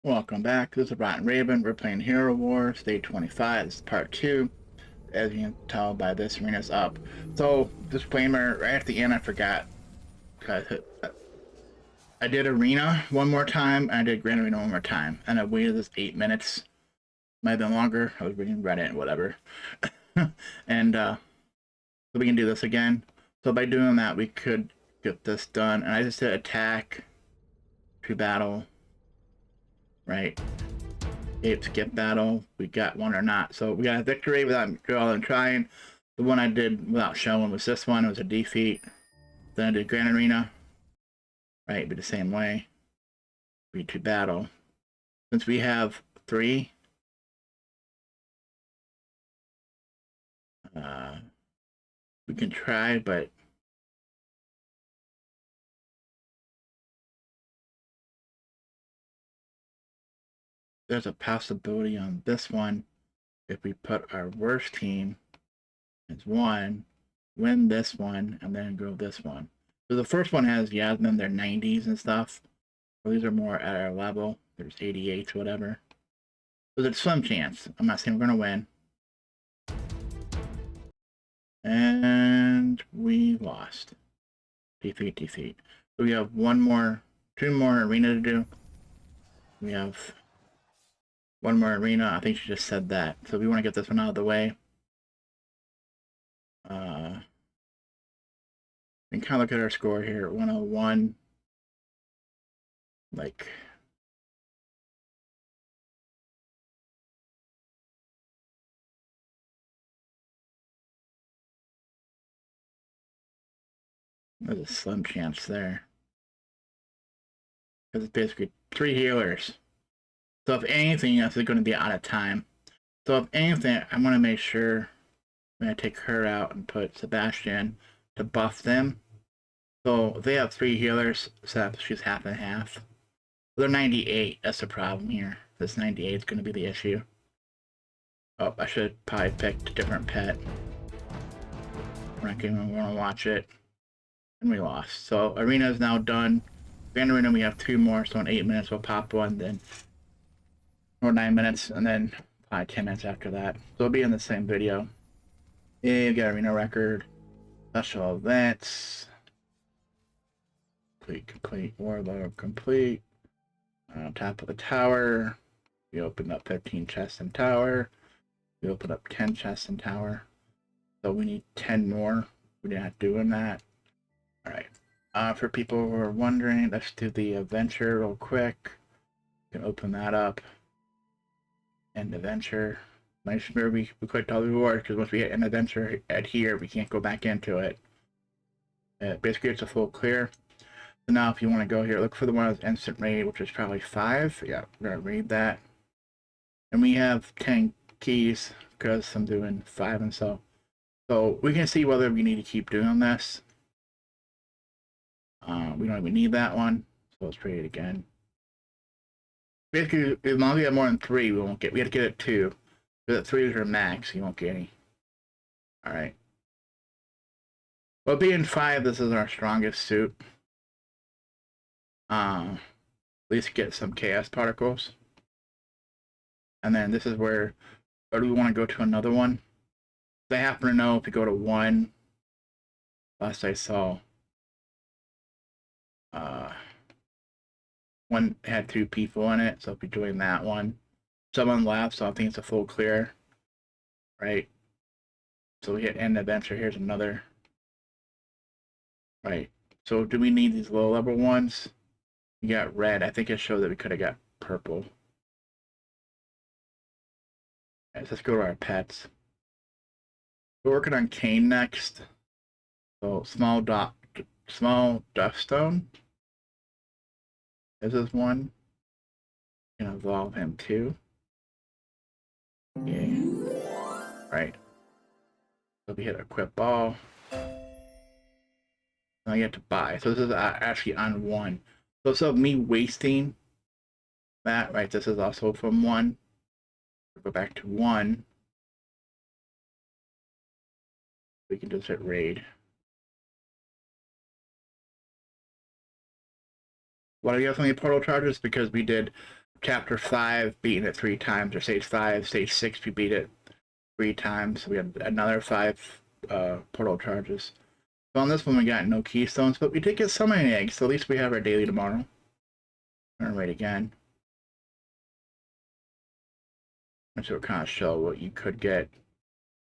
Welcome back. This is Rotten Raven. We're playing Hero Wars, Day 25. This is part 2. As you can tell by this, arena's up. So, disclaimer, right at the end I forgot. I did Arena one more time, and I did Grand Arena one more time. And I waited this 8 minutes. Might have been longer. I was reading Reddit and whatever. And, so we can do this again. So by doing that, we could get this done. And I just did attack to battle. Right. Skip battle. We got one or not. So we got a victory without trying. The one I did without showing was this one. It was a defeat. Then I did Grand Arena. Right, be the same way. Be to battle. Since we have 3, we can try, but there's a possibility on this one if we put our worst team as 1, win this one, and then go this one. So the first one has Yasmin, their 90s and stuff. So these are more at our level. There's 88s, whatever. So there's some chance. I'm not saying we're going to win. And we lost. Defeat. So we have 2 more arena to do. We have 1 more arena. I think she just said that. So we want to get this one out of the way. And kind of look at our score here. 101. Like, there's a slim chance there. Because it's basically 3 healers. So if anything, this is going to be out of time. So if anything, I want to make sure I'm going to take her out and put Sebastian to buff them. So if they have 3 healers, so she's half and half. They're 98. That's the problem here. This 98 is going to be the issue. Oh, I should have probably picked a different pet. We're not going to watch it. And we lost. So arena is now done. Grand Arena, we have 2 more. So in 8 minutes, we'll pop one. Then, or 9 minutes, and then probably 10 minutes after that. So it'll be in the same video. Yeah, we got arena record. Special events. Complete. Warlord complete. Top of the tower. We opened up 15 chests in tower. We opened up 10 chests in tower. So we need 10 more. We're not doing that. Alright. For people who are wondering, let's do the adventure real quick. We can open that up. End adventure. Make sure we clicked all the rewards, because once we hit an adventure at here, we can't go back into it. Basically, it's a full clear. So now if you want to go here, look for the one that's instant raid, which is probably 5. Yeah, we're going to read that. And we have 10 keys, because I'm doing 5 and so. So we can see whether we need to keep doing this. We don't even need that one. So let's trade it again. Basically, as long as we have more than 3, we won't get. We have to get it 2. Because at 3 is our max, you won't get any. Alright. Well, being 5, this is our strongest suit. At least get some chaos particles. And then this is where, or do we want to go to another one? I happen to know if we go to 1, last I saw, 1 had 2 people in it, so if we're doing that one, someone left, so I think it's a full clear, right? So we hit end adventure. Here's another, right? So do we need these low level ones? We got red. I think it showed that we could have got purple. Right, let's go to our pets. We're working on Kane next. So small dust stone. This is one. Can evolve him too. Yeah. Right. So we hit equip all. Now you have to buy. So this is actually on 1. So instead of me wasting that, right, this is also from 1. Go back to 1. We can just hit raid. Why do you have so many portal charges? Because we did chapter 5, beating it 3 times, or stage 5, stage 6, we beat it 3 times. So we had another 5 portal charges. So on this one, we got no keystones, but we did get so many eggs, so at least we have our daily tomorrow. I'm gonna wait again. Which will kind of show what you could get.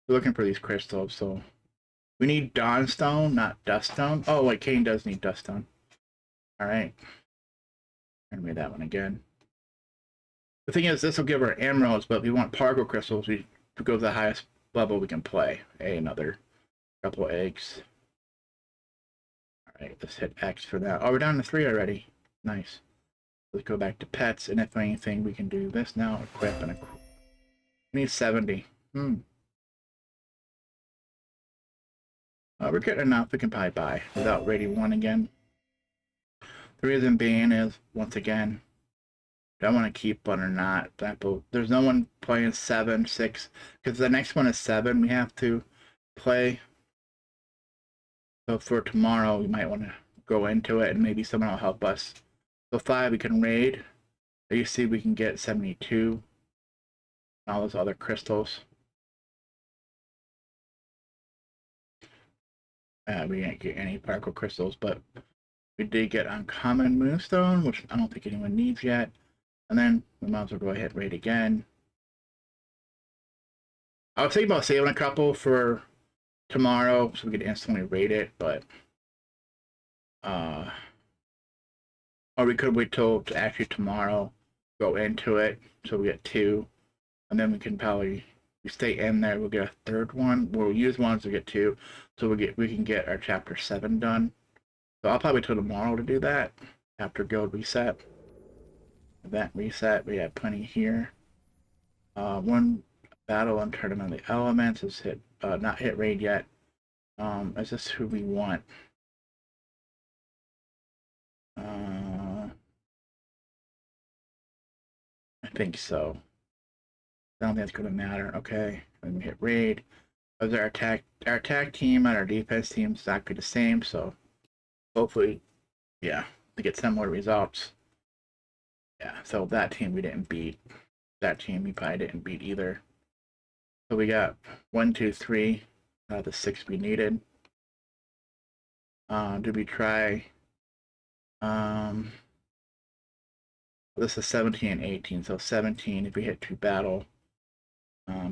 We're looking for these crystals, so we need Dawnstone, not Duststone. Oh, wait, Kane does need Duststone. Alright. I'm gonna read that one again. The thing is, this will give our emeralds, but if we want particle crystals, we go to the highest level we can play. Another couple eggs. Alright, let's hit X for that. Oh, we're down to 3 already. Nice. Let's go back to pets, and if anything, we can do this now. Equip and equip. We need 70. We're getting enough. We can probably buy without rating 1 again. The reason being is, once again, do I want to keep one or not? There's no one playing 7, 6, because the next one is 7 we have to play. So for tomorrow, we might want to go into it, and maybe someone will help us. So 5, we can raid. You see, we can get 72. All those other crystals. We didn't get any particle crystals, but we did get uncommon moonstone, which I don't think anyone needs yet. And then we might as well go ahead and raid again. I was thinking about saving a couple for tomorrow so we could instantly raid it, but or we could wait till actually tomorrow, go into it, so we get 2, and then we can probably stay in there. We'll get a 3rd one. We'll use one to get 2, so we can get our chapter 7 done. So I'll probably wait till tomorrow to do that after guild reset. Event reset. We have plenty here. 1 battle on Tournament of the Elements is hit. Not hit raid yet. Is this who we want? I think so. I don't think it's going to matter. Okay, let me hit raid. As our attack team and our defense team is exactly the same, so hopefully, yeah, to get similar results. Yeah, so that team we didn't beat. That team we probably didn't beat either. So we got 1, 2, 3 out of the 6 we needed. Did we try? This is 17 and 18. So 17 if we hit 2 battle.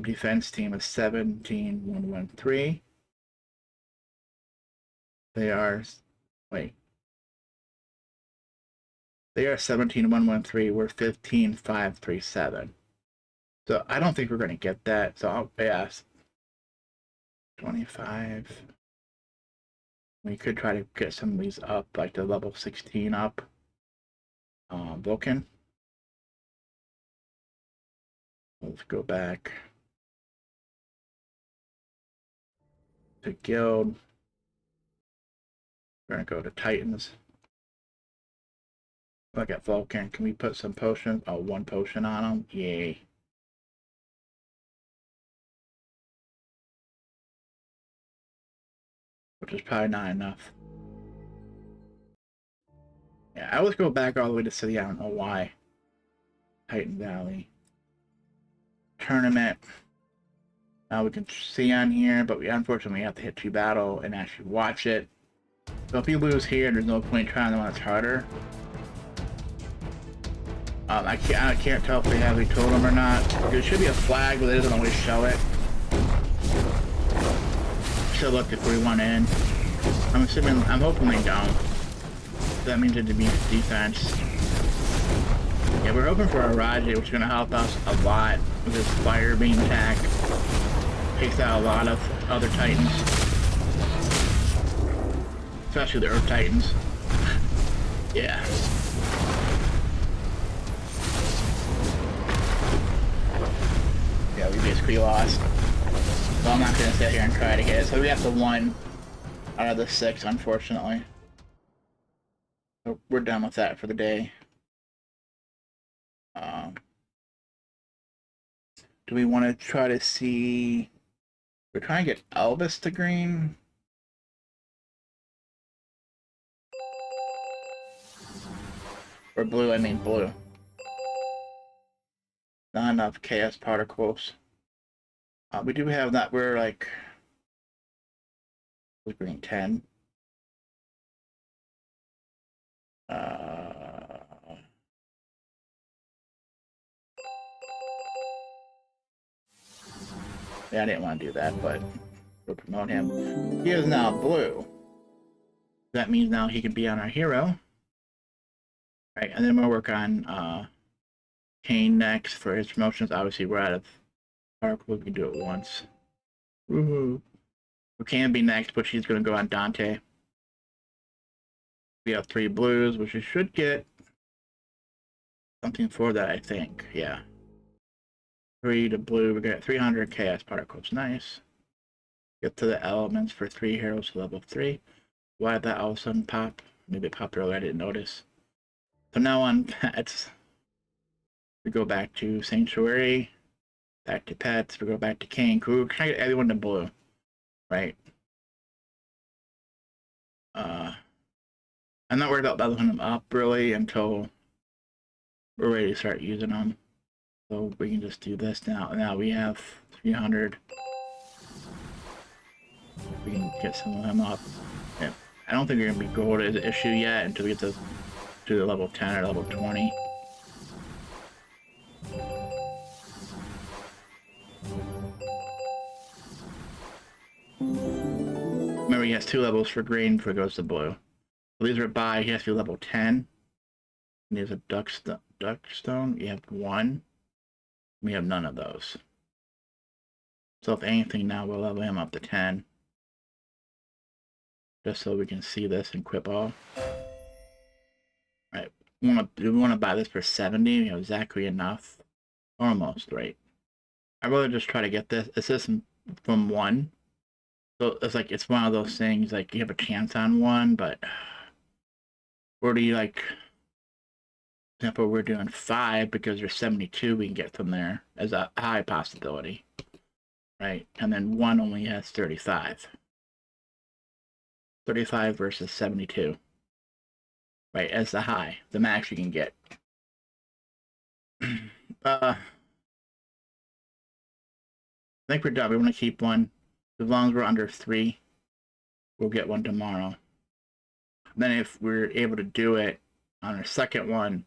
Defense team is 17, 1, 1, 3. They are, wait. They are 17, 1, 1, 3. We're 15, 5, 3, 7. So I don't think we're going to get that. So I'll pass. 25. We could try to get some of these up, like the level 16 up. Vulcan. Let's go back to guild. We're gonna go to Titans. Look at Vulcan. Can we put some potions? Oh, 1 potion on them. Yay. Which is probably not enough. Yeah, I always go back all the way to city. I don't know why. Titan Valley. Tournament. Now we can see on here, but we unfortunately have to hit 2 battle and actually watch it. So if you lose here, there's no point trying the one that's harder. I can't tell if they have a totem or not. There should be a flag, but it doesn't always show it. Should look if we want in. I'm hoping they don't. That means it means defense. Yeah, we're hoping for a Raji, which is going to help us a lot with this fire beam attack. Takes out a lot of other Titans. Especially the Earth Titans. Yeah. Yeah, we basically lost. So I'm not going to sit here and try to get it. So we have to 1 out of the 6, unfortunately. So we're done with that for the day. Do we want to try to see... We're trying to get Elvis to green. Or blue, I mean blue. Not enough chaos particles. We do have that. We're like green 10. Yeah, I didn't want to do that, but we'll promote him. He is now blue. That means now he can be on our hero. Right, and then we'll work on Kane next for his promotions. Obviously, we're out of particle. We can do it once. Woohoo! We can be next, but she's going to go on Dante. We have 3 blues, which we should get something for that, I think. Yeah. 3 to blue. We got 300 chaos particles. Nice. Get to the elements for 3 heroes to level 3. Why did that all of a sudden pop? Maybe it popped earlier, I didn't notice. So now on pets, we go back to Sanctuary, back to pets, we go back to King. We're trying to get everyone to blue, right? I'm not worried about leveling them up really until we're ready to start using them. So we can just do this now. Now we have 300. We can get some of them up. Yeah. I don't think we're gonna be gold as an issue yet until we get to the level 10 or level 20. Remember, he has 2 levels for green before it goes to blue. So these are by, he has to be level 10. And there's a duck stone. You have 1. We have none of those. So if anything, now we'll level him up to 10. Just so we can see this and equip all. Right. We want to buy this for 70. We have exactly enough. Almost, right? I'd rather just try to get this. It's just from 1. So it's like, it's one of those things, like, you have a chance on 1, but where do you, like, for example, we're doing 5 because there's 72 we can get from there as a high possibility, right? And then 1 only has 35. 35 versus 72, right? As the high, the max you can get. I think we're done. We want to keep 1. As long as we're under 3, we'll get 1 tomorrow. Then if we're able to do it on our second one,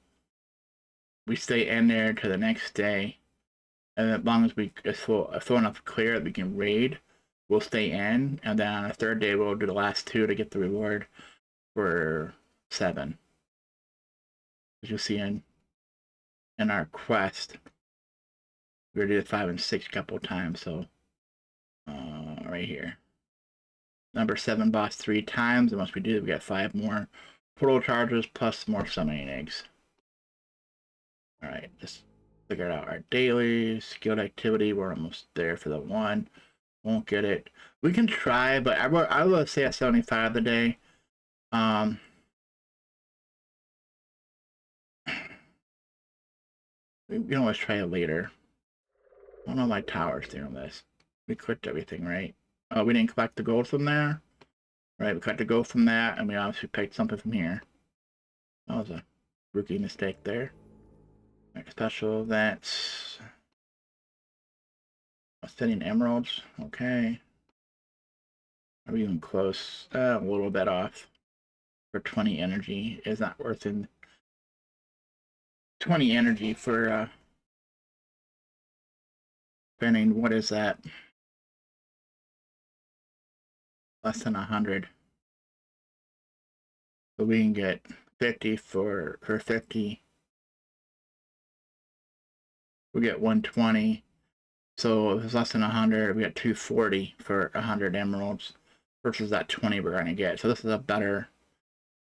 we stay in there to the next day, and as long as we full enough clear that we can raid, we'll stay in, and then on the 3rd day we'll do the last 2 to get the reward for 7. As you'll see in our quest, we already did 5 and 6 a couple of times. So right here, number 7 boss 3 times, and once we do, we got 5 more portal charges plus more summoning eggs. All right, just figure out our daily skilled activity. We're almost there for the 1. Won't get it. We can try, but I will say at 75 the day. We can always try it later. I don't know my tower's doing this. We clicked everything, right? Oh, we didn't collect the gold from there. Right, we collected gold from that, and we obviously picked something from here. That was a rookie mistake there. Right, special events. Setting emeralds. Okay. Are we even close? A little bit off. For 20 energy is not worth it. 20 energy for spending, what is that? Less than 100. So we can get 50 for 50. We get 120. So if it's less than 100, we got 240 for 100 emeralds versus that 20 we're going to get. So this is a better,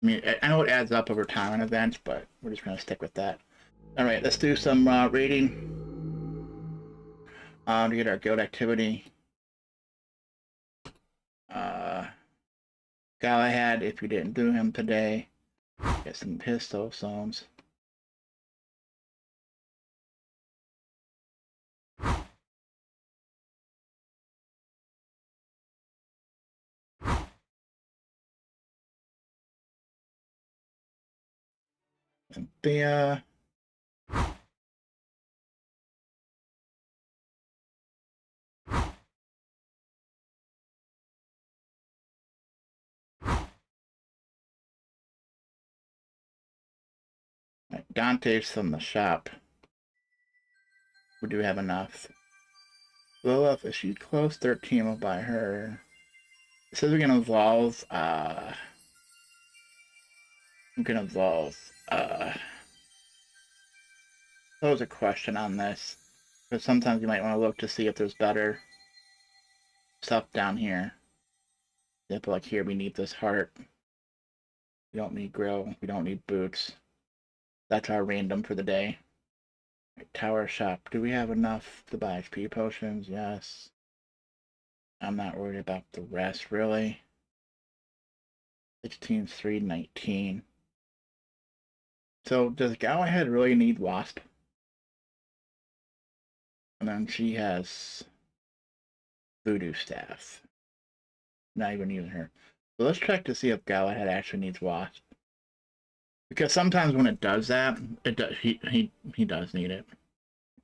I mean, I know it adds up over time on events, but we're just going to stick with that. All right, let's do some raiding to get our guild activity. Galahad, if you didn't do him today, get some pistol zones. Thea. Dante's from the shop. We do have enough. Lilith, if she's close, 13 will buy her. It says we're gonna evolve, I'm gonna evolve, there's a question on this. Because sometimes you might want to look to see if there's better stuff down here. Example, like here, we need this heart. We don't need grill. We don't need boots. That's our random for the day. Tower shop. Do we have enough to buy XP potions? Yes. I'm not worried about the rest, really. 16, 3, 19. So does Galahad really need Wasp? And then she has Voodoo Staff. Not even using her. So let's check to see if Galahad actually needs Wasp. Because sometimes when it does that, it does, he does need it.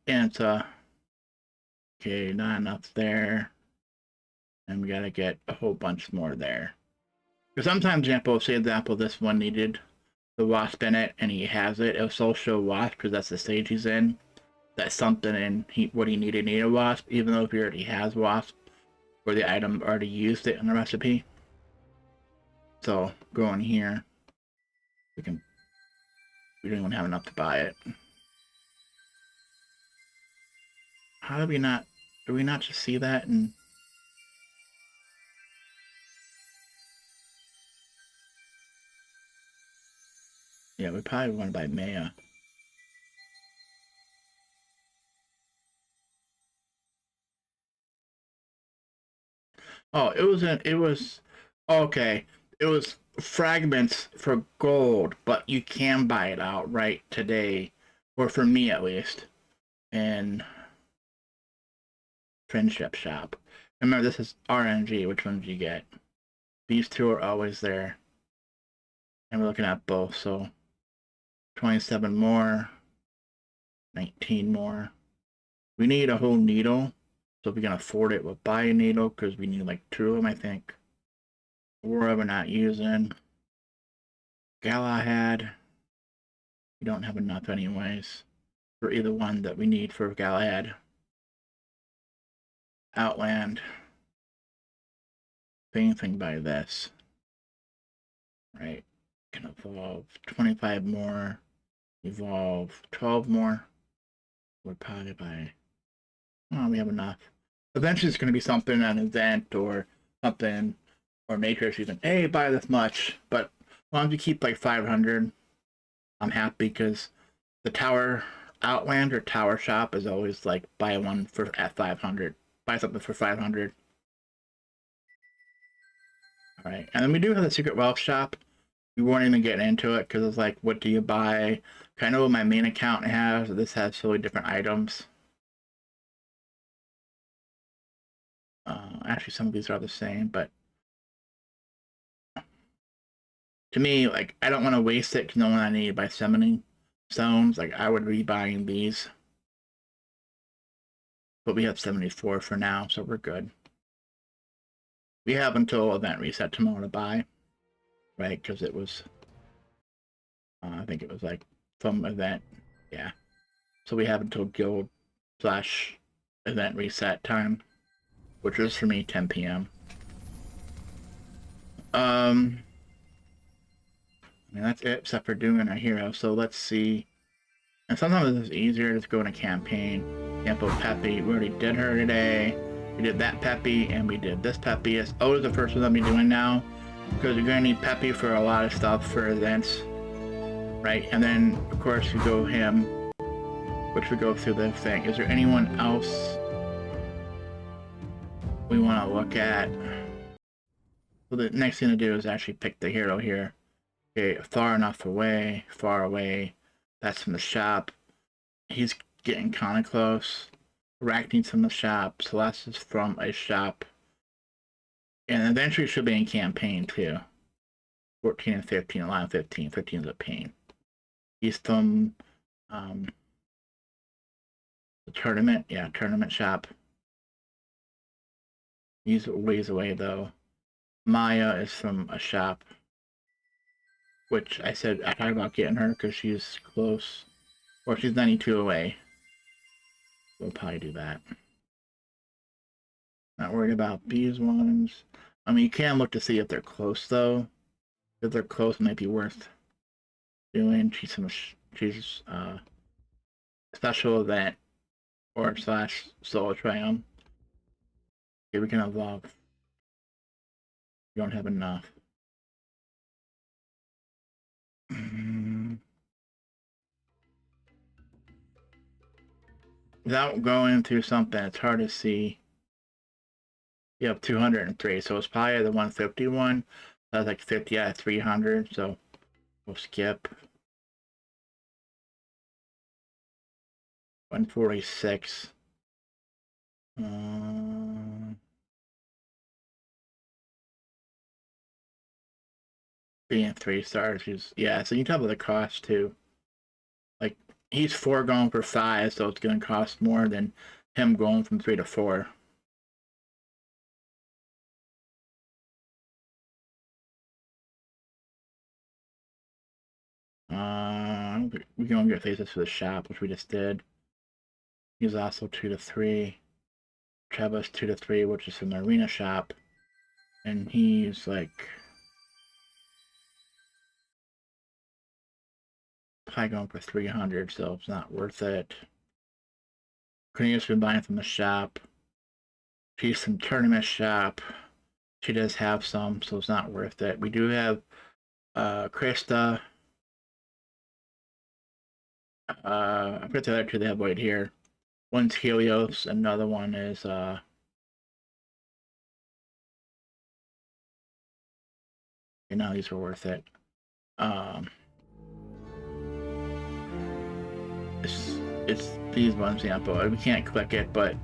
And it's okay, not enough there. And we gotta get a whole bunch more there. Because sometimes, say example, this one needed the Wasp in it, and he has it. It'll still show Wasp because that's the stage he's in. That's something in what he needed Wasp, even though if he already has Wasp, or the item already used it in the recipe. So going here, we don't even have enough to buy it. How do we not just see that? And yeah, we probably want to buy Maya. Oh, it was okay. It was fragments for gold, but you can buy it outright today, or for me at least, in Friendship Shop. Remember, this is RNG. Which ones do you get? These two are always there. And we're looking at both, so 27 more, 19 more. We need a whole needle, so if we can afford it, we'll buy a needle, because we need like 2 of them, I think. 4 of them we're not using. Galahad, we don't have enough anyways for either one that we need for Galahad. Outland, same thing by this. Right, can evolve 25 more, evolve 12 more. We're probably by, oh, we have enough. Eventually it's going to be something, an event or something, or Matrix even, hey, buy this much, but as long as you keep like 500, I'm happy, because the tower Outland or tower shop is always like buy one at 500, buy something for 500. All right, and then we do have the secret wealth shop. We weren't even getting into it because it's like, what do you buy? Kind of what my main account has. This has totally different items. Actually, some of these are the same, but to me, like, I don't want to waste it because no one I need by summoning stones. Like, I would be buying these. But we have 74 for now, so we're good. We have until event reset tomorrow to buy, right? Because it was, I think it was like from event, yeah. So we have until guild / event reset time, which is for me 10 p.m. I mean, that's it, except for doing a hero. So let's see. And sometimes it's easier to go in a campaign. Example, Peppy, we already did her today. We did that Peppy, and we did this Peppy. It's always the first one I'll be doing now, because you're going to need Peppy for a lot of stuff for events, right? And then, of course, you go him, which we go through the thing. Is there anyone else we want to look at? So the next thing to do is actually pick the hero here. Okay, far away. That's from the shop. He's getting kind of close. Arachne's from the shop. Celeste is from a shop. And eventually should be in campaign too. 14 and 15, 11, 15. 15 is a pain. He's from the tournament. Yeah, tournament shop. He's a ways away though. Maya is from a shop. which I said I talked about getting her because she's close, or she's 92 away. We'll probably do that. Not worried about these ones. I mean, you can look to see if they're close though. If they're close, it might be worth doing. She's special event or slash solo triumph. Okay, we can evolve. We don't have enough. Without going through something, it's hard to see. You have 203, so it's probably the 151. That's like 50 out of 300, so we'll skip. 146. Being 3 stars, yeah. So you can tell by the cost too. Like he's 4 going for 5, so it's going to cost more than him going from 3 to 4. We can only get faces for the shop, which we just did. He's also 2 to 3. Trevor's 2 to 3, which is from the arena shop, and he's like probably going for 300, so it's not worth it. Cornelius been buying from the shop. She's from tournament shop. She does have some, so it's not worth it. We do have Krista. I put the other two they have right here. One's Helios, another one is you know, these were worth it. It's these ones, yeah, but we can't click it, but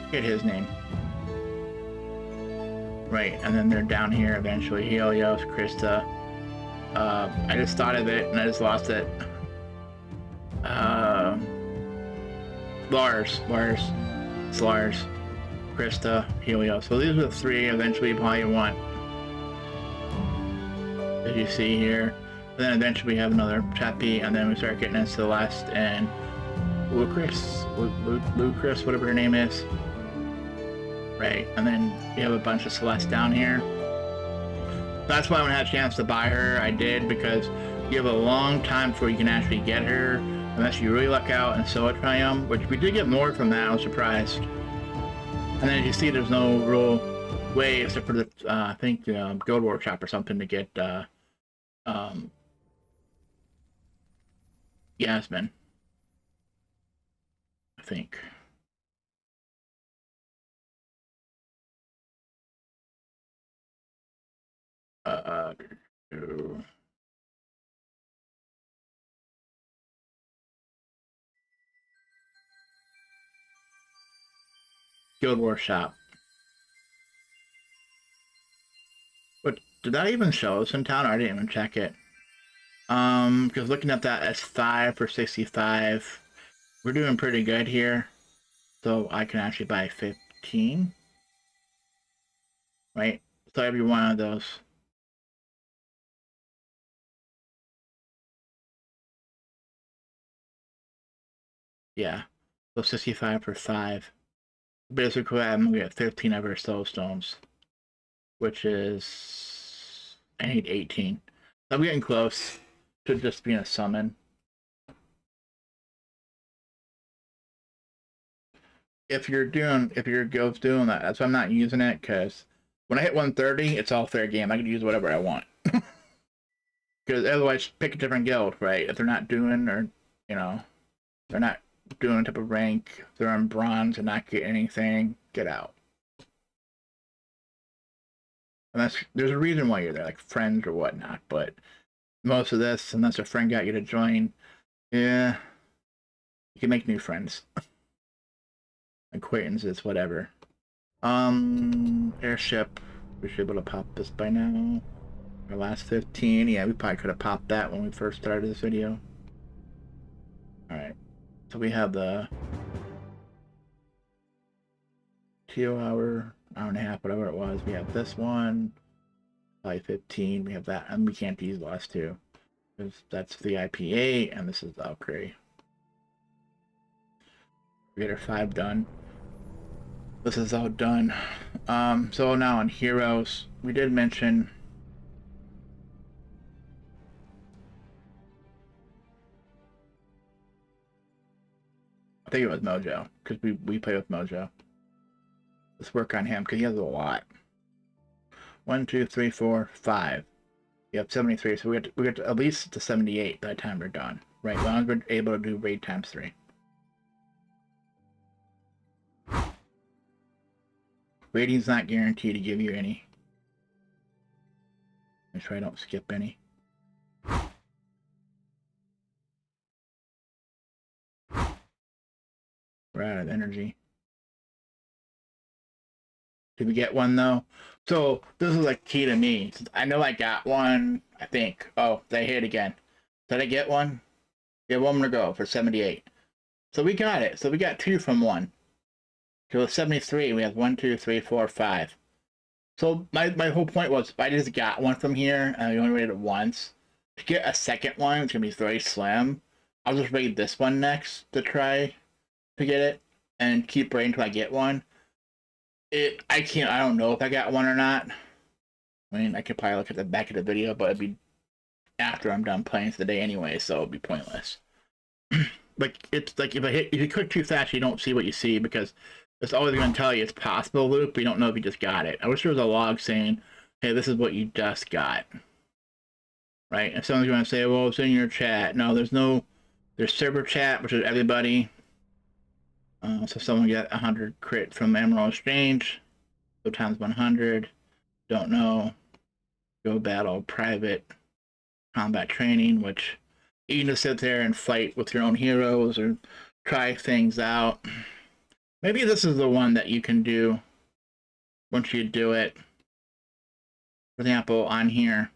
get his name. Right, and then they're down here eventually. Helios, Krista. I just thought of it and I just lost it. Lars. It's Lars. Krista, Helios. So these are the 3 eventually you probably want. As you see here. And then eventually we have another Peppy, and then we start getting into Celeste and Lucas, whatever her name is. Right, and then we have a bunch of Celeste down here. That's why when I had a chance to buy her, I did, because you have a long time before you can actually get her, unless you really luck out and solo triumph, which we did get more from that. I was surprised. And then as you see, there's no real way except for the I think Guild Workshop or something to get Yasmin, I think. Guild Workshop. But did that even show us in town? I didn't even check it. Because looking at that as 5 for 65, we're doing pretty good here. So I can actually buy 15. Right? So every one of those. Yeah. So 65 for 5. Basically, I'm gonna get 15 of her soul stones. Which is... I need 18. I'm getting close to just being a summon. If your guild's doing that, that's why I'm not using it, because when I hit 130, it's all fair game. I can use whatever I want. Because otherwise, pick a different guild, right? If they're not doing, or, you know, they're not doing a type of rank, they're on bronze and not get anything, get out. And there's a reason why you're there, like friends or whatnot, but most of this, unless a friend got you to join, yeah, you can make new friends. Acquaintances, whatever. Airship. We should be able to pop this by now. Our last 15. Yeah, we probably could have popped that when we first started this video. Alright. So we have the 2 hour, hour and a half, whatever it was. We have this one. Probably 15. We have that, and we can't use the last two. Because that's the IPA, and this is the upgrade. We get our 5 done. This is all done. So now on heroes, we did mention I think it was Mojo, because we play with Mojo. Let's work on him because he has a lot. 1, 2, 3, 4, 5. We have 73, so we get to at least to 78 by the time we're done. Right, as long as we're able to do raid times 3. Rating's not guaranteed to give you any. Make sure I don't skip any. We're out of energy. Did we get one though? So this is like key to me. I know I got one, I think. Oh, did I hit again? Did I get one? Yeah, 1 more to go for 78. So we got it. So we got 2 from 1. So 73, we have 1, 2, 3, 4, 5. So my whole point was if I just got one from here and I only raided it once, to get a second one, it's gonna be very slim. I'll just raid this one next to try to get it and keep raiding until I get one. I don't know if I got one or not. I mean, I could probably look at the back of the video, but it'd be after I'm done playing for the day anyway, so it'd be pointless. Like, it's like if you click too fast, you don't see what you see because it's always going to tell you it's possible loop, but you don't know if you just got it. I wish there was a log saying, hey, this is what you just got. Right? If someone's going to say, well, it's in your chat. No, there's server chat, which is everybody. So someone got 100 crit from Emerald Exchange. So times 100. Don't know. Go battle, private, combat training, which you can just sit there and fight with your own heroes or try things out. Maybe this is the one that you can do once you do it. For example, on here.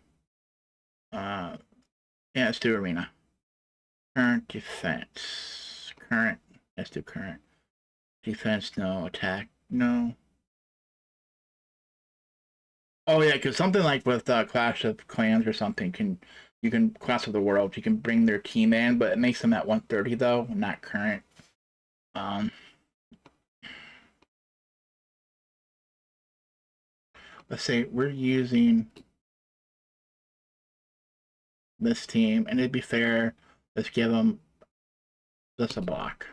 Yeah, let's do arena. Current defense. Current. Let's do current. Defense, no. Attack, no. Oh yeah, because something like with Clash of Clans or something, you can Clash of the World, you can bring their team in, but it makes them at 130 though, not current. Let's say we're using this team, and it'd be fair, let's give them this a block,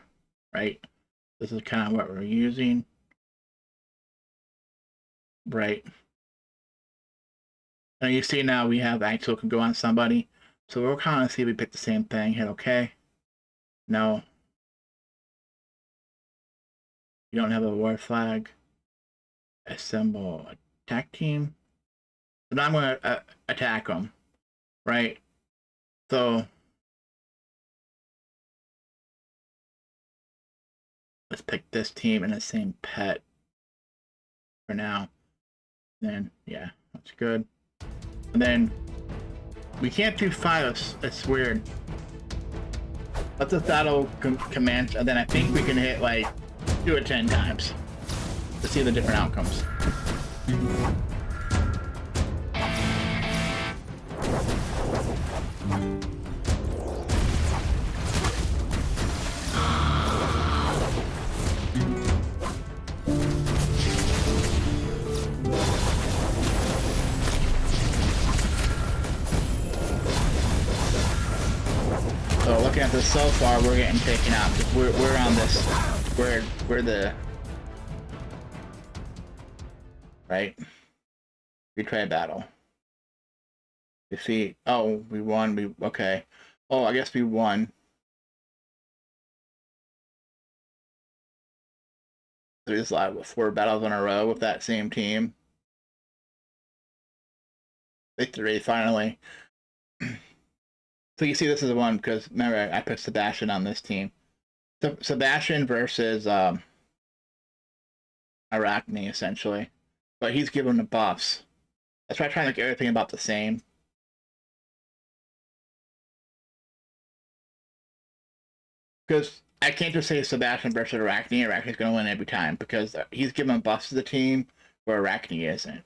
right? This is kind of what we're using, right? And you see now we have actual can go on somebody, so we'll kind of see if we pick the same thing. Hit OK. No. You don't have a war flag. Assemble attack team. So now I'm going to attack them, right? So let's pick this team and the same pet for now. Then, yeah, that's good. And then we can't do 5. It's weird. Let's just that'll commence, and then I think we can hit like do it 10 times to see the different outcomes. So looking at this so far, we're getting taken out because we're on this. We're the right. Retry battle. You see, oh, we won. Okay. Oh, I guess we won. There's like 4 battles in a row with that same team. Victory finally. So you see, this is the one because remember I put Sebastian on this team. So Sebastian versus Arachne essentially, but he's given the buffs. That's why I try to make everything about the same. Because I can't just say Sebastian versus Arachne. Arachne's going to win every time because he's given buffs to the team where Arachne isn't.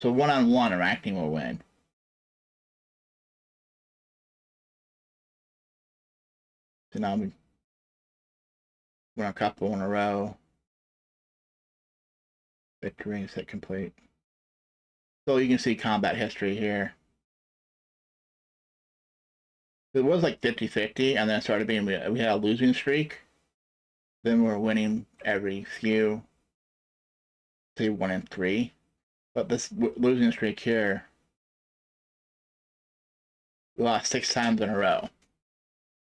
So one-on-one, Arachne will win. So now we win a couple in a row. Victory set complete. So you can see combat history here. It was like 50-50, and then it started being, we had a losing streak. Then we're winning every few, say 1 in 3. But this losing streak here, we lost 6 times in a row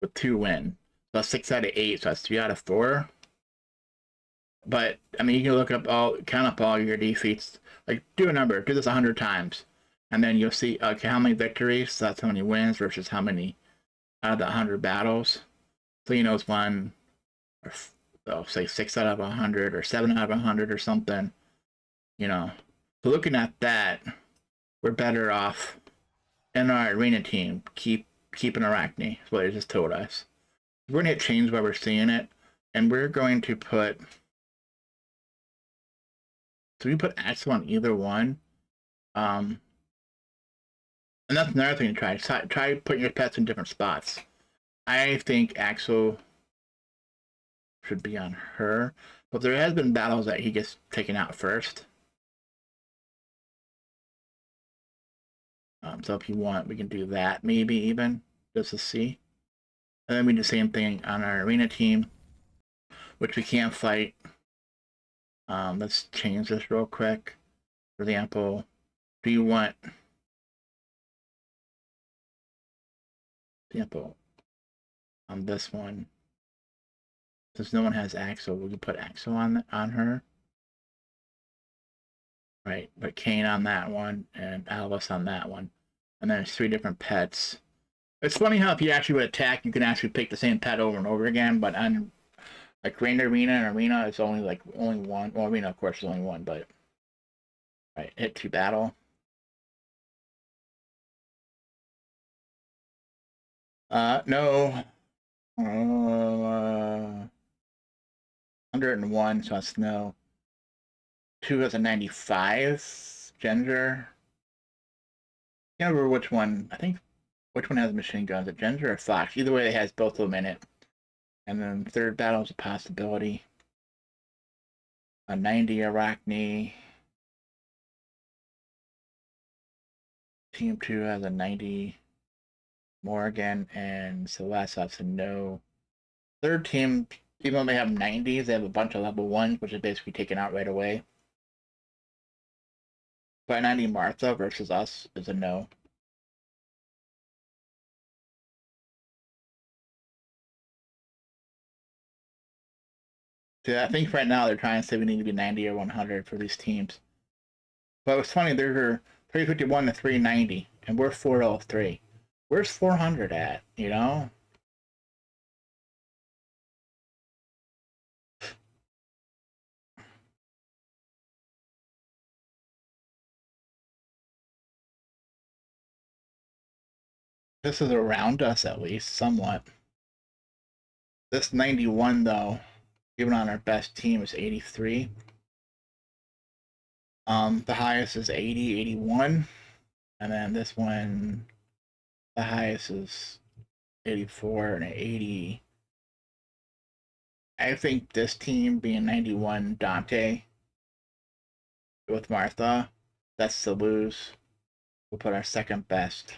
with 2 wins. So that's 6 out of 8, so that's 3 out of 4. But I mean, you can count up all your defeats. Like, do a number, do this 100 times, and then you'll see okay how many victories. So that's how many wins versus how many out of the 100 battles. So you know it's one, or say 6 out of 100 or 7 out of 100 or something. You know, so looking at that, we're better off in our arena team keeping Arachne. Is what it just told us. We're gonna hit change while we're seeing it, and we're going to put. So we put Axel on either one. And that's another thing to try. Try putting your pets in different spots. I think Axel should be on her, but there has been battles that he gets taken out first. So if you want, we can do that maybe even just to see. And then we do the same thing on our arena team, which we can't fight. Let's change this real quick. For example, do you want example on this one? Since no one has Axel, we can put Axel on her. Right, but Kane on that one and Alice on that one. And then there's 3 different pets. It's funny how if you actually would attack, you can actually pick the same pet over and over again, but on like Grand Arena and Arena, it's only one. Well, Arena, of course, is only one, but right, hit to battle. No. 101, so that's no. 2 has a 95 Ginger. I can't remember which one. I think which one has machine guns, a Ginger or Fox. Either way, it has both of them in it. And then third battle is a possibility. A 90 Arachne. Team 2 has a 90 Morgan, and Celeste has a no. Third team, even though they have 90s, they have a bunch of level 1s, which is basically taken out right away. But 90 Martha versus us is a no. So I think right now they're trying to say we need to be 90 or 100 for these teams. But it's funny, they're 351 to 390, and we're 403. Where's 400 at, you know? This is around us at least, somewhat. This 91, though, even on our best team, is 83. The highest is 80, 81. And then this one, the highest is 84 and 80. I think this team being 91 Dante with Martha, that's the lose. We'll put our second best.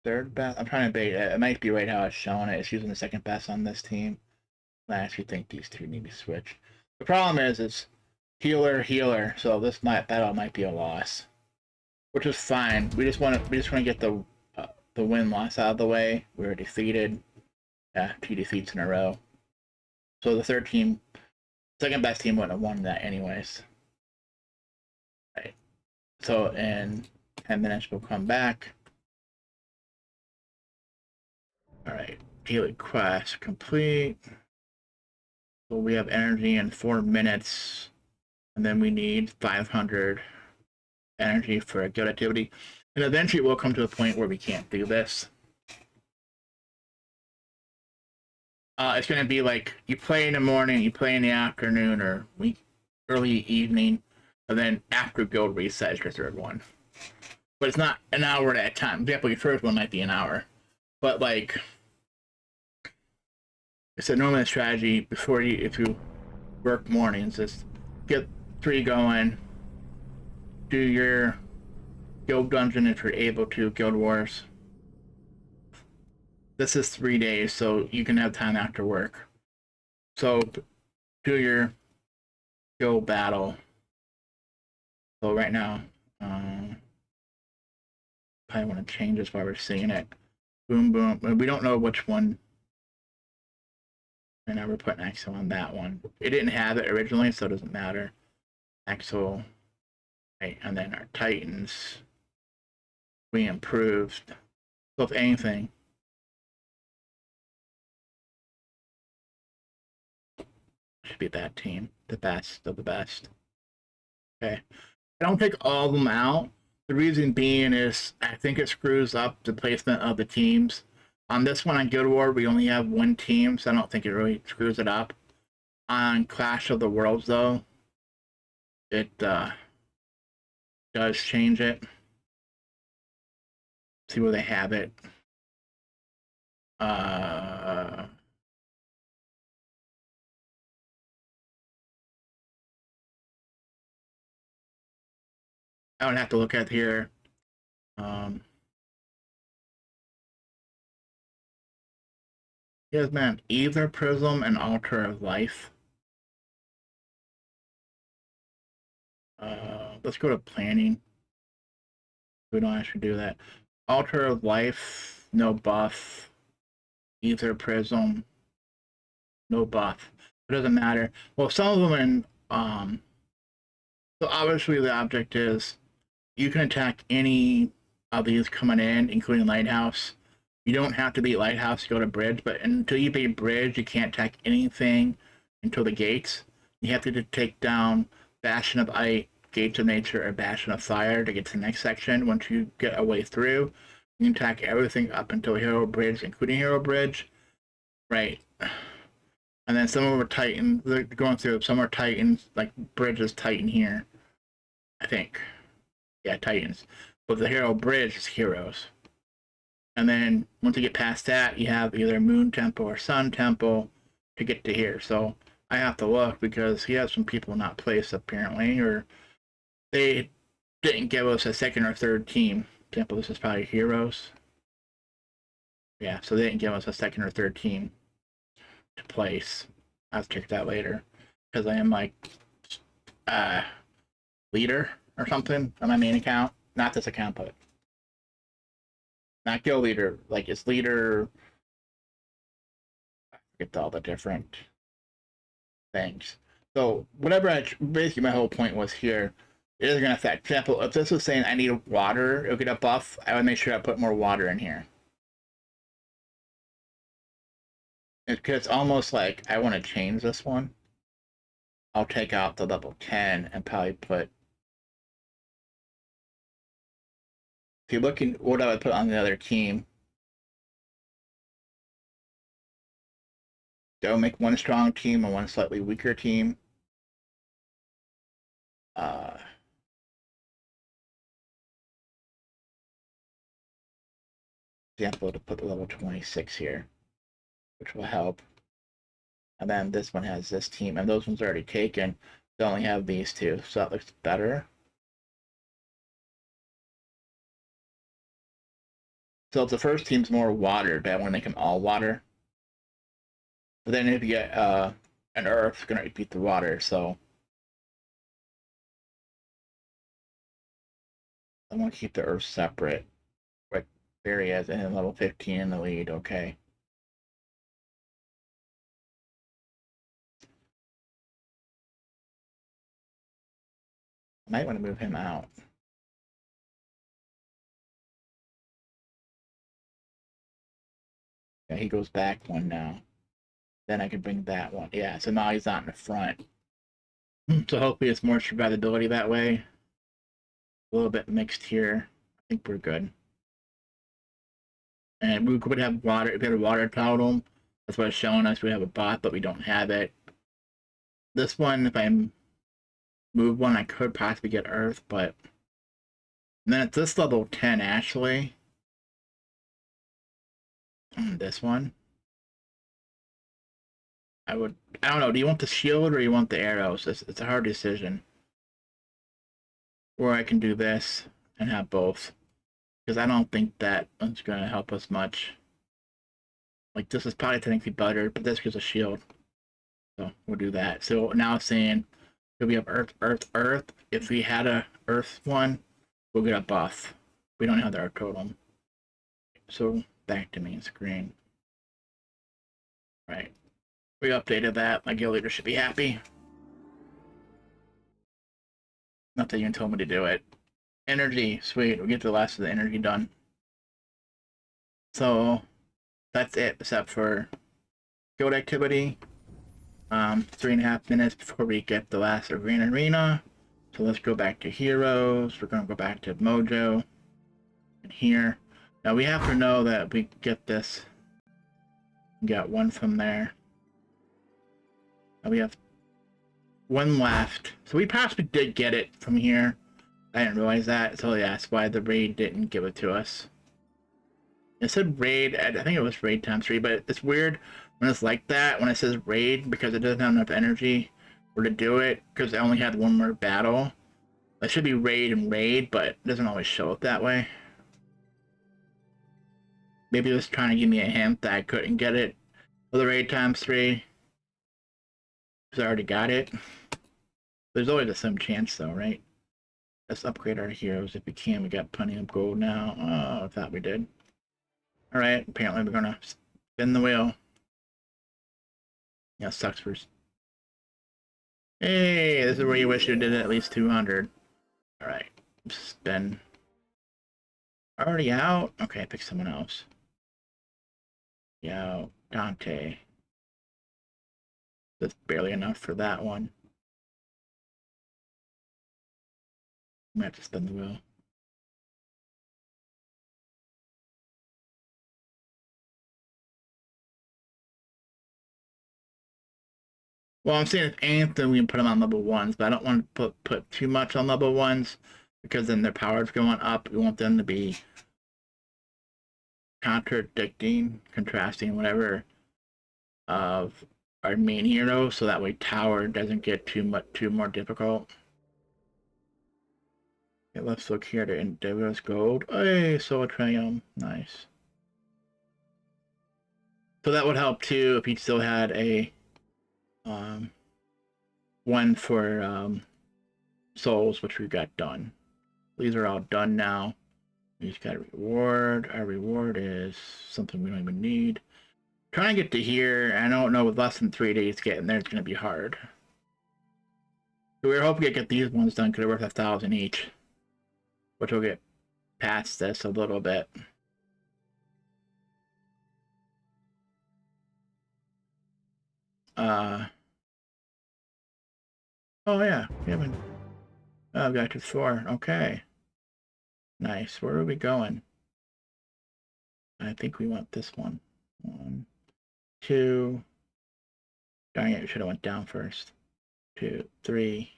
Third best? I'm trying to bait it. It might be right how it's showing it. It's using the second best on this team. I actually think these two need to switch. The problem is it's healer, healer, so this battle might be a loss. Which is fine. We just want to get the win-loss out of the way. We were defeated. Yeah, 2 defeats in a row. So the third team, second best team wouldn't have won that anyways. Right. So in 10 minutes we'll come back. Alright, daily quest complete. So we have energy in 4 minutes. And then we need 500 energy for a good activity. And eventually we'll come to a point where we can't do this. It's going to be like you play in the morning, you play in the afternoon, or early evening. And then after guild reset is your third one. But it's not an hour at a time. For example, your first one might be an hour. But like, it's a normal strategy before you, if you work mornings, is get 3 going, do your guild dungeon if you're able to, guild wars. This is 3 days, so you can have time after work. So do your guild battle. So right now, probably want to change this while we're seeing it. Boom, boom. We don't know which one. And now we're putting Axel on that one. It didn't have it originally, so it doesn't matter. Axel, right, and then our Titans, we improved. So if anything, should be that team, the best of the best. Okay, I don't take all of them out. The reason being is I think it screws up the placement of the teams. On this one on Guild War, we only have 1 team, so I don't think it really screws it up. On Clash of the Worlds, though, it does change it. See where they have it. I would have to look at here. Yes, man. Either Prism and Altar of Life. Let's go to planning. We don't actually do that. Altar of Life, no buff. Ether Prism, no buff. It doesn't matter. Well, some of them in so obviously the object is you can attack any of these coming in, including Lighthouse. You don't have to beat Lighthouse to go to Bridge, but until you beat Bridge, you can't attack anything until the gates. You have to take down Bastion of Ice, Gates of Nature, or Bastion of Fire to get to the next section. Once you get a way through, you can attack everything up until Hero Bridge, including Hero Bridge. Right. And then some of them are Titan. They're going through. Some are Titans, like Bridge is Titan here. I think. Yeah, Titans. But the Hero Bridge is Heroes. And then once you get past that, you have either Moon Temple or Sun Temple to get to here. So I have to look because he has some people not placed apparently, or they didn't give us a second or third team. For example, this is probably Heroes. Yeah, so they didn't give us a second or third team to place. I'll check that later because I am like leader or something on my main account. Not this account, but not guild leader. Like it's leader. I forget all the different things. So whatever basically my whole point was here, it is going to affect. For example, if this was saying I need water, it'll get a buff, I would make sure I put more water in here. Because it's almost like I want to change this one. I'll take out the level 10 and probably put. If you're looking what I would put on the other team, that will make one strong team and one slightly weaker team. Example to put the level 26 here, which will help. And then this one has this team, and those ones are already taken. They only have these two, so that looks better. So if the first team's more water, but I want to make them all water. But then if you get an earth, it's going to repeat the water, so I want to keep the earth separate. Like there he is, and then level 15 in the lead, okay. I might want to move him out. Yeah, he goes back one now. Then I can bring that one. Yeah, so now he's not in the front. So hopefully it's more survivability that way. A little bit mixed here. I think we're good. And we could have water, if we had a water totem, that's what it's showing us. We have a bot, but we don't have it. This one, if I'm move one, I could possibly get Earth, but and then at this level 10, actually, this one, I don't know, do you want the shield or you want the arrows? It's a hard decision. Or I can do this and have both, because I don't think that one's going to help us much. Like, this is probably technically better, but this gives a shield. So we'll do that. So now it's saying, if we have Earth, Earth, Earth, if we had a Earth one, we'll get a buff. We don't have our totem. So back to main screen. Right. We updated that. My guild leader should be happy. Not that you told me to do it. Energy, sweet. We'll get the last of the energy done. So that's it, except for guild activity. 3.5 minutes before we get the last arena. So let's go back to heroes. We're gonna go back to Mojo. And here. Now we have to know that we get this. We got one from there. Now we have one left. So we possibly did get it from here. I didn't realize that, so that's why the raid didn't give it to us. It said raid, I think it was raid ×3, but it's weird when it's like that, when it says raid, because it doesn't have enough energy for to do it, because I only had one more battle. It should be raid and raid, but it doesn't always show it that way. Maybe it was trying to give me a hint that I couldn't get it for the raid ×3, because I already got it. There's always some chance though, right? Let's upgrade our heroes if we can. We got plenty of gold now. Oh, I thought we did. Alright, apparently we're gonna spin the wheel. Yeah, sucks for... Hey, this is where you wish you did at least 200. Alright, spin. Already out? Okay, pick someone else. Yo, Dante. That's barely enough for that one. I'm gonna have to spin the wheel. Well, I'm saying if anything, we can put them on level 1s, but I don't want to put too much on level 1s, because then their power's going up. We want them to be contrasting, whatever, of our main hero, so that way tower doesn't get too more difficult. Okay, let's look here to Endeavor's gold. Hey, Soul Triumph, nice. So that would help too if he still had a one for souls, which we got done. These are all done now. We just got a reward. Our reward is something we don't even need. Trying to get to here, I don't know, with less than 3 days getting there, it's going to be hard. So we were hoping to get these ones done because they're worth 1,000 each, which will get past this a little bit. Oh yeah, we haven't... Oh, got to 4. Okay. Nice. Where are we going? I think we want this one. 1, 2. Dang it, we should have went down first. 2, 3,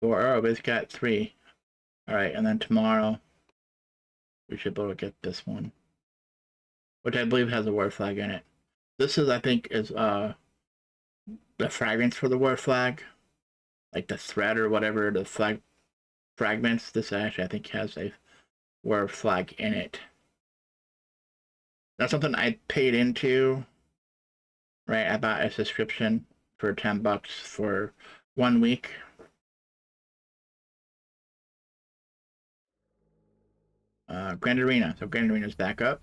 4. Oh, but it's got 3. Alright, and then tomorrow we should be able to get this one, which I believe has a war flag in it. This is, I think, is the fragrance for the war flag, like the thread or whatever, the flag fragments. This actually, I think, has a war flag in it. That's something I paid into, right? I bought a subscription for $10 for 1 week. Grand Arena. So Grand Arena's back up.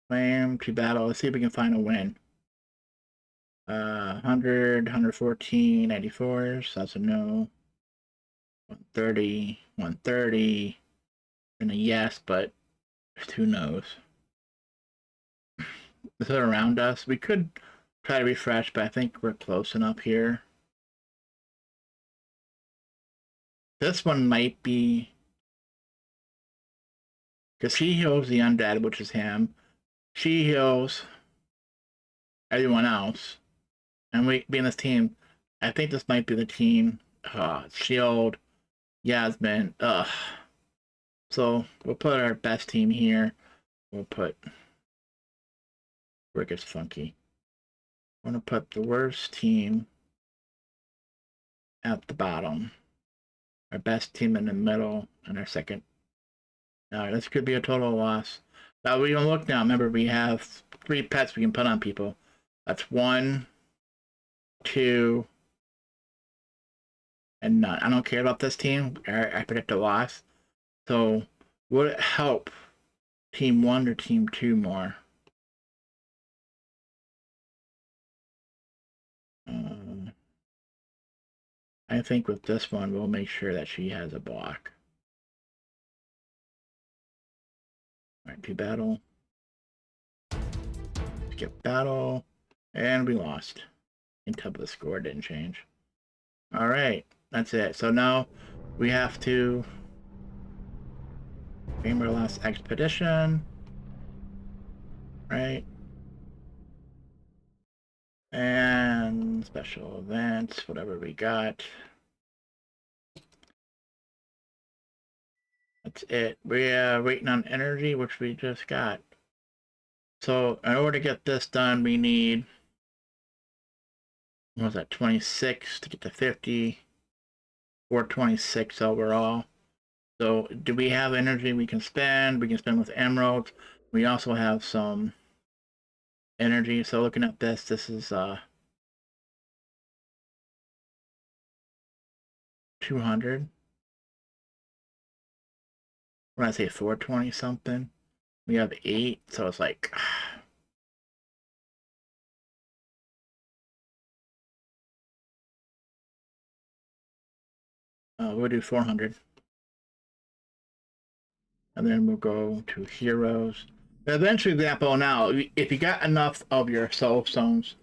Slam to battle. Let's see if we can find a win. 100, 114, 94. So that's a no. 130, 130. And a yes, but who knows? Is it around us? We could try to refresh, but I think we're close enough here. This one might be... because he heals the undead, which is him. She heals everyone else. And we being this team, I think this might be the team Shield, Yasmin. Ugh. So we'll put our best team here. We'll put where it gets funky. I'm gonna put the worst team at the bottom. Our best team in the middle, and our second. Now this could be a total loss. Now we can look now. Remember, we have 3 pets we can put on people. That's 1, 2, and none. I don't care about this team. I predict a loss. So would it help Team 1 or Team 2 more? I think with this one, we'll make sure that she has a block. Alright, to battle. Skip battle. And we lost. Until the score didn't change. Alright, that's it. So now we have to game our last expedition. Right. And special events, whatever we got. That's it. We're waiting on energy, which we just got. So in order to get this done, we need, what was that, 26 to get to 50, or 26 overall. So do we have energy we can spend? We can spend with emeralds. We also have some energy. So looking at this, this is 200. When I say 420 something, we have 8, so it's like we'll do 400. And then we'll go to heroes. Eventually, example, now, if you got enough of your soul stones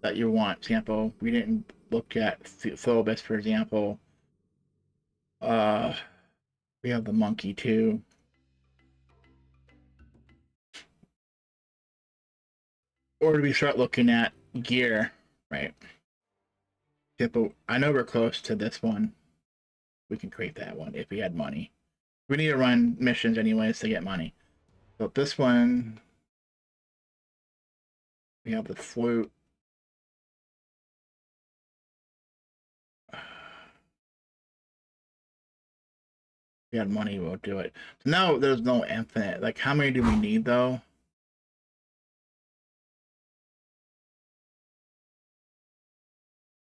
that you want, example, we didn't look at Phobos, for example. We have the monkey too. Or do we start looking at gear, right? Example, I know we're close to this one. We can create that one if we had money. We need to run missions anyways to get money. So this one, we have the flute. We had money, we'll do it. So now there's no infinite. Like, how many do we need though?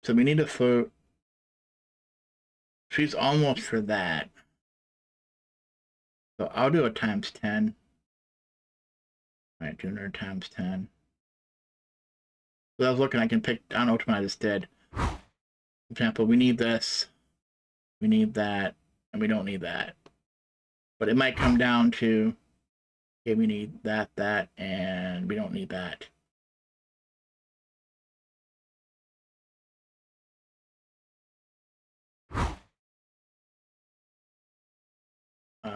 So we need a flute. She's almost for that. So I'll do it times 10. All right, 200 times 10. So I was looking, I can pick, I don't know which one I just did. For example, we need this, we need that, and we don't need that. But it might come down to, okay, we need that, that, and we don't need that.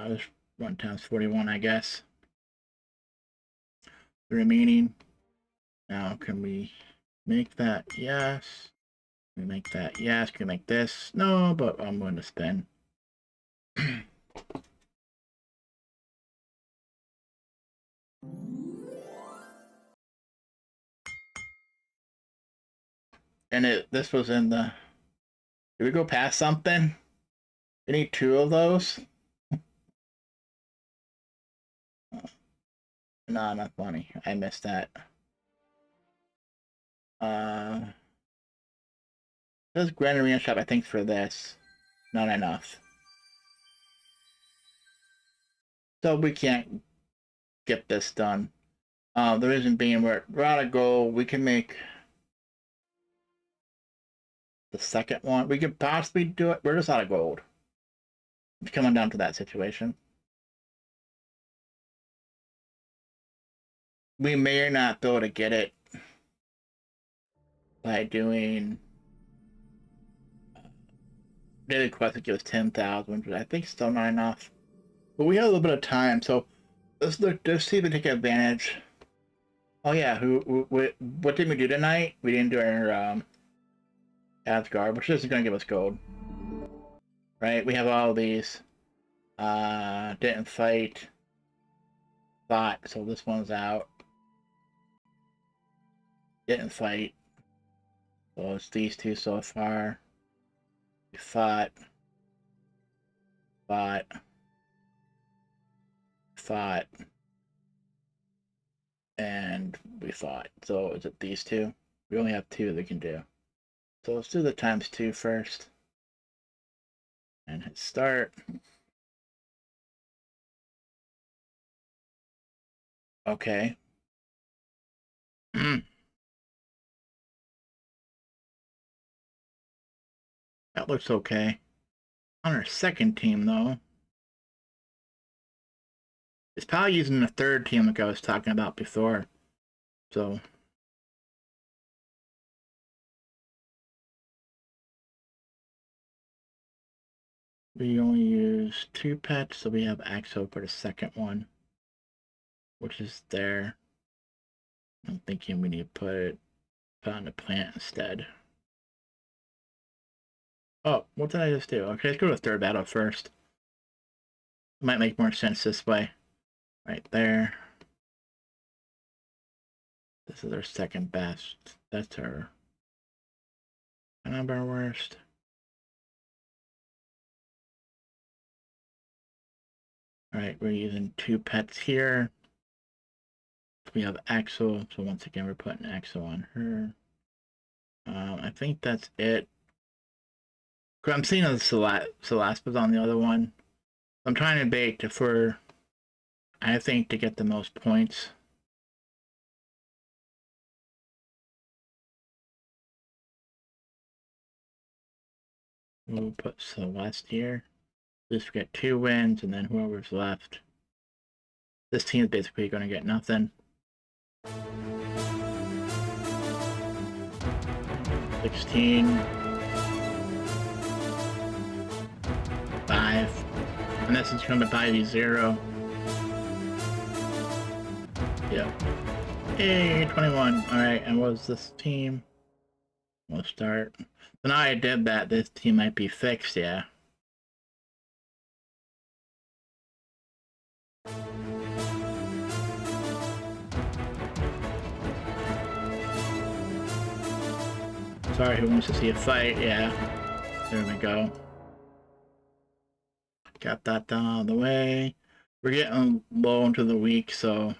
This one times 41, I guess. The remaining. Now, can we make that? Yes. Can we make that? Yes. Can we make this? No, but I'm going to spin. And this was in the, did we go past something? We need 2 of those? No, not funny. I missed that. This Grand Arena Shop, I think, for this. Not enough. So we can't get this done. The reason being, we're out of gold. We can make the second one. We could possibly do it. We're just out of gold. It's coming down to that situation. We may or not be able to get it by doing daily quest that gives 10,000, but I think still not enough. But we have a little bit of time, so let's see if we take advantage. Oh yeah, what did we do tonight? We didn't do our Asgard, which isn't gonna give us gold. right? We have all these. Didn't fight. Fought, so this one's out. Didn't fight. So it's these two so far. We fought. Fought. Fought. And we fought. So is it these two? We only have two that can do. So let's do the ×2 first. And hit start. Okay. That looks okay. On our second team, though, it's probably using the third team like I was talking about before. So we only use 2 pets, so we have Axo for the second one, which is there. I'm thinking we need to put on the plant instead. Oh, what did I just do? Okay, let's go to the third battle first. It might make more sense this way. Right there. This is our second best. That's our kind of our worst. Alright, we're using 2 pets here. We have Axel, so once again we're putting Axel on her. I think that's it. I'm seeing the Celespa's on the other one. I'm trying to bait for, I think, to get the most points. We'll put Celeste here. Just get 2 wins, and then whoever's left. This team is basically going to get nothing. 16. 5. And this is coming by 0. Yep. Hey, 21. Alright, and what was this team? We'll start. So now I did that, this team might be fixed, yeah. Sorry, who wants to see a fight? Yeah. There we go. Got that done out of the way. We're getting low into the week, so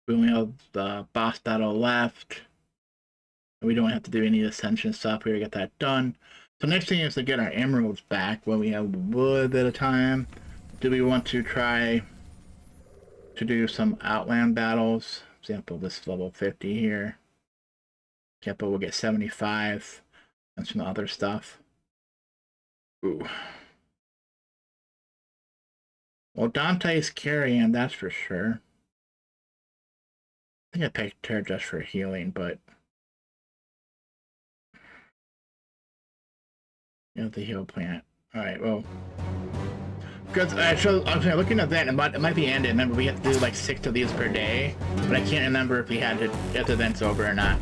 we only have the boss battle left. We don't have to do any ascension stuff. We already got that done. So next thing is to get our emeralds back when we have a little bit of time. Do we want to try to do some Outland battles? For example, this level 50 here. For example, we'll get 75 and some other stuff. Ooh. Well, Dante's carrying, that's for sure. I think I picked her just for healing, but you know, the heal plant. Alright, well. Because I'm looking at that, it might be ended. Remember, we have to do like 6 of these per day, but I can't remember if we had to get the events over or not.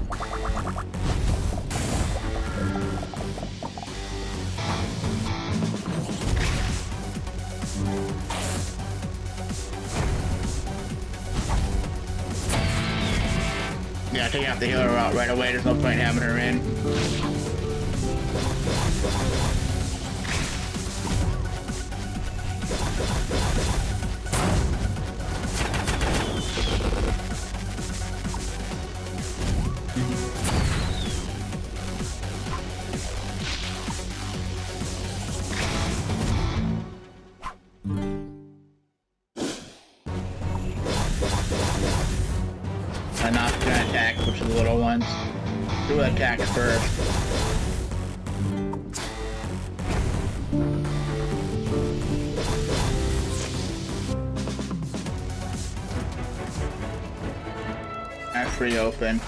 Yeah, take out the healer out right away. There's no point having her in. I'm not gonna attack, push the little ones. Do attack first. That's free open.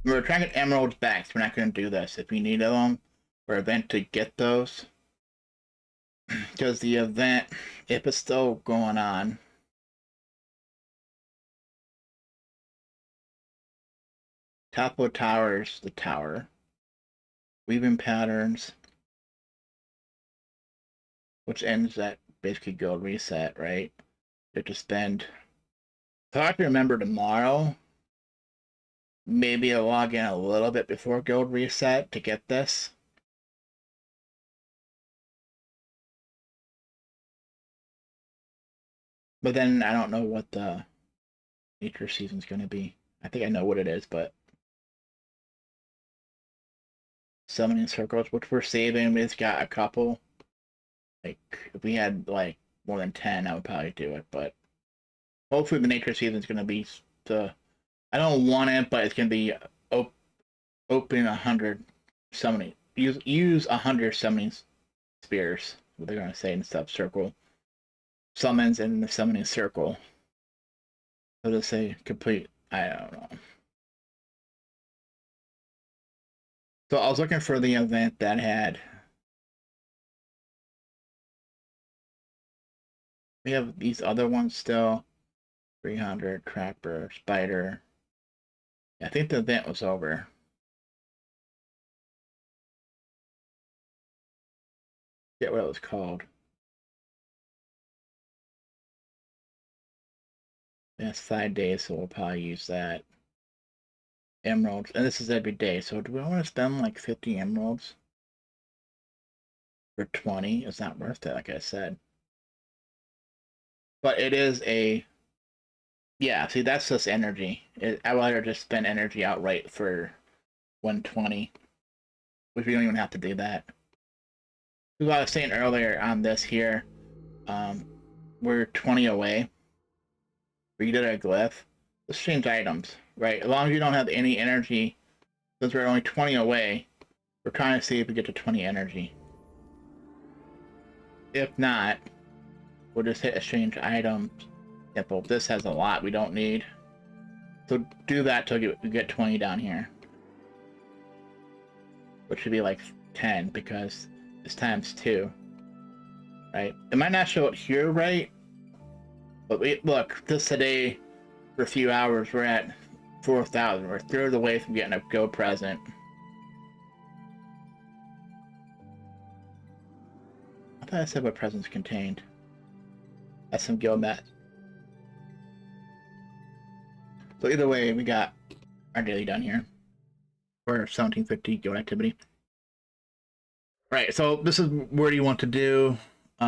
We're trying to get emeralds back, so we're not gonna do this. If we need them for event to get those. Because the event, if it's still going on, top of towers, the tower. Weaving patterns. which ends at basically guild reset, right? You have to spend. So I have to remember tomorrow. Maybe I'll log in a little bit before guild reset to get this. But then I don't know what the nature season's going to be. I think I know what it is, but summoning circles, which we're saving. We just got a couple. Like, if we had, like, more than 10, I would probably do it, but hopefully the nature season's going to be the... I don't want it, but it's going to be open 100 summoning. Use 100 summoning spears, what they're going to say in stuff, circle. Summons in the summoning circle. So to say complete, I don't know. So I was looking for the event that had... We have these other ones still. 300, Trapper, Spider. I think the event was over. Get what it was called. That's 5 days, so we'll probably use that. Emeralds, and this is every day, so do we want to spend like 50 emeralds? For 20? It's not worth it, like I said. But it is a... Yeah, see, that's just energy. I'd rather just spend energy outright for 120. Which we don't even have to do that. As I was saying earlier on this here, we're 20 away. We did a glyph. Let's change items, right? As long as you don't have any energy, since we're only 20 away, we're trying to see if we get to 20 energy. If not, we'll just hit exchange items. Simple. This has a lot we don't need. So do that till you get 20 down here. Which should be like 10 because it's times 2. Right? It might not show it here, right? But look, just today, for a few hours, we're at 4,000. We're a third of the way from getting a go present. I thought I said what presents contained. That's some guild mat. So either way, we got our daily done here. For 1750 guild activity. Right, so this is where you want to do. We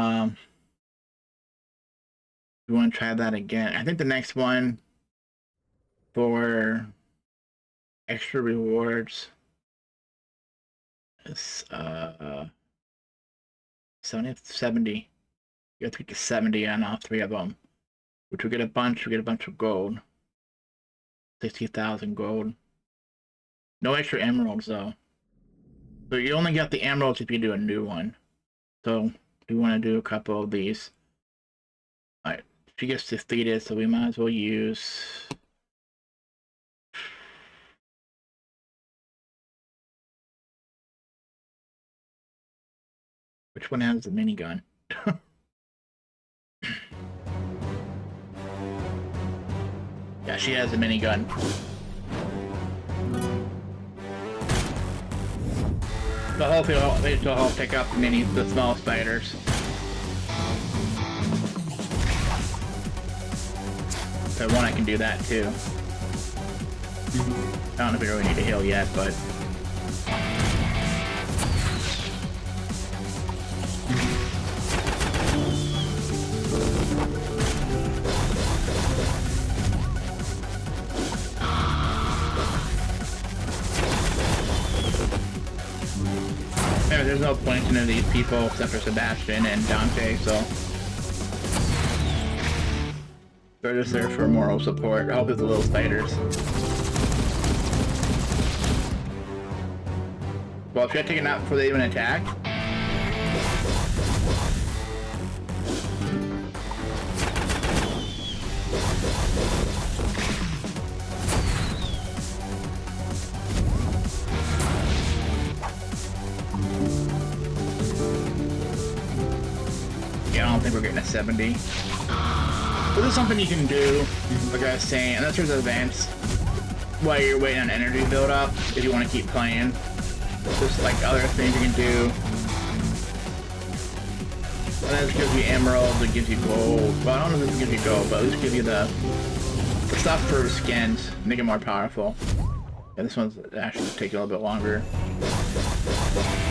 want to try that again. I think the next one for extra rewards is 70. You have to get to 70 on all 3 of them. Which we get a bunch of gold. 60,000 gold. No extra emeralds though. So you only get the emeralds if you do a new one. So we want to do a couple of these. Alright, she gets defeated, so we might as well use... Which one has the minigun? Yeah, she has a minigun. So hopefully I'll pick up the small spiders. If I want, I can do that too. I don't know if we really need to heal yet, but... There's no point in these people except for Sebastian and Dante, so they're just there for moral support. I hope it's the little spiders. Well, should I take it out before they even attack? I don't think we're getting a 70. But this is something you can do, like I was saying, unless there's events while you're waiting on energy build up, if you want to keep playing. Just like other things you can do. And then this gives you emeralds, it gives you gold. Well, I don't know if this gives you gold, but at least gives you the stuff for skins, make it more powerful. Yeah, this one's actually taking a little bit longer.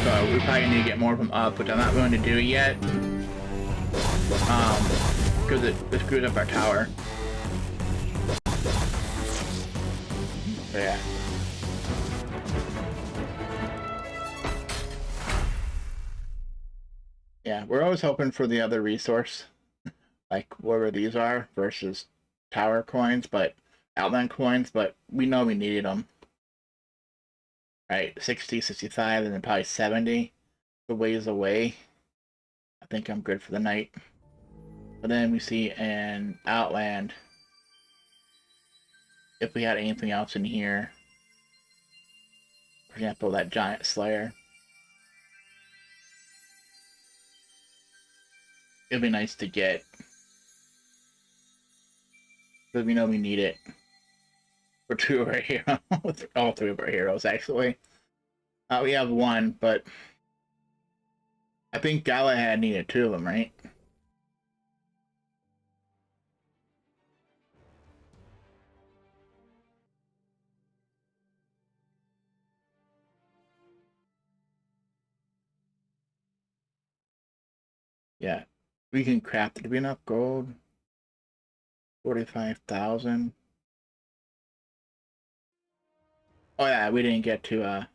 So we probably need to get more of them up, which I'm not going to do yet. Because it screws up our tower. So yeah. Yeah, we're always hoping for the other resource, like whatever these are, versus tower coins, but Outland coins, but we know we needed them. Right, 60, 65, and then probably 70. The ways away. I think I'm good for the night. But then we see an Outland. If we had anything else in here. For example, that giant slayer. It'd be nice to get. Because we know we need it. For 2 of our heroes. All 3 of our heroes, actually. We have 1, but I think Galahad needed 2 of them, right? Yeah. We can craft it. Do we enough gold? 45,000. Oh yeah, we didn't get to the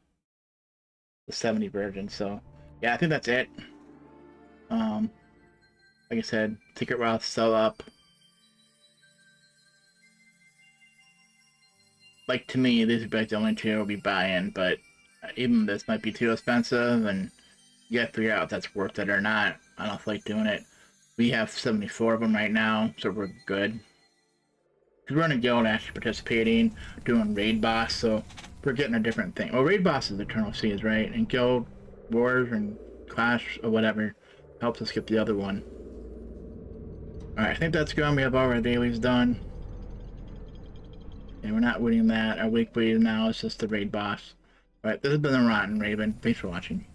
70 version, so yeah, I think that's it. Like I said, secret routes sell up. Like to me, these would be like the only 2 I'll be buying, but even this might be too expensive, and you gotta figure out if that's worth it or not. I don't feel like doing it. We have 74 of them right now, so we're good. Because we're in a guild actually participating, doing raid boss, so we're getting a different thing. Well, raid boss is Eternal Seas, right? And guild wars and clash or whatever helps us get the other one. Alright, I think that's good. We have all our dailies done. And we're not winning that. Our weekly now is just the raid boss. Alright, this has been the Rotten Raven. Thanks for watching.